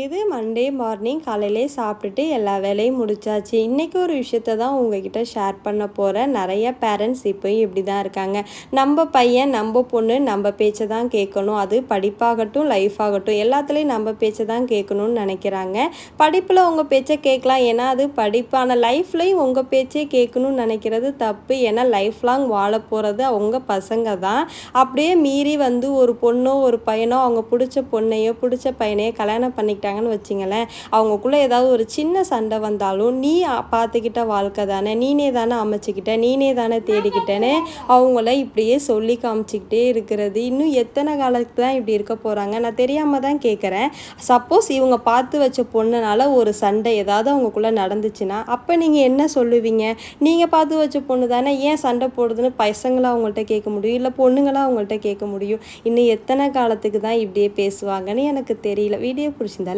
இது Monday morning காலையிலே சாப்பிட்டுட்டு எல்லா வேலையும் முடிச்சாச்சு. இன்றைக்கி ஒரு விஷயத்த தான் உங்ககிட்ட ஷேர் பண்ண போகிறேன். நிறைய பேரண்ட்ஸ் இப்போயும் இப்படி தான் இருக்காங்க. நம்ம பையன் நம்ம பொண்ணு நம்ம பேச்சை தான் கேட்கணும். அது படிப்பாகட்டும் லைஃப் ஆகட்டும் எல்லாத்துலேயும் நம்ம பேச்சை தான் கேட்கணும்னு நினைக்கிறாங்க. படிப்பில் உங்கள் பேச்சை கேட்கலாம், ஏன்னா அது படிப்பான லைஃப்லையும் உங்கள் பேச்சே கேட்கணும்னு நினைக்கிறது தப்பு. ஏன்னா லைஃப் லாங் வாழ போகிறது அவங்க பசங்க தான். அப்படியே மீறி ஒரு பொண்ணோ ஒரு பையனோ அவங்க பிடிச்ச பொண்ணையோ பிடிச்ச பையனையோ கல்யாணம் பண்ணிக்கிட்டாங்கன்னு வச்சிங்களேன், அவங்களுக்குள்ள ஏதாவது ஒரு சின்ன சண்டை வந்தாலும் நீ பார்த்துக்கிட்ட வாழ்க்கை தானே, நீனே தானே அமைச்சிக்கிட்ட, நீனே தானே தேடிக்கிட்டேன்னு அவங்கள இப்படியே சொல்லி காமிச்சிக்கிட்டே இருக்கிறது. இன்னும் எத்தனை காலத்துக்கு தான் இப்படி இருக்க போகிறாங்க? நான் தெரியாமல் தான் கேட்குறேன். சப்போஸ் இவங்க பார்த்து வச்ச பொண்ணுனால ஒரு சண்டை ஏதாவது அவங்களுக்குள்ளே நடந்துச்சுன்னா அப்போ நீங்கள் என்ன சொல்லுவீங்க? நீங்கள் பார்த்து வச்ச பொண்ணு தானே, ஏன் சண்டை போடுதுன்னு பசங்களாக அவங்கள்ட்ட கேட்க முடியும், இல்லை பொண்ணுங்களாக அவங்கள்ட்ட கேட்க முடியும். இன்னும் எத்தனை காலத்துக்கு தான் இப்படியே பேசுவாங்கன்னு எனக்கு தெரியல. வீடியோ பிடிச்சிருந்தா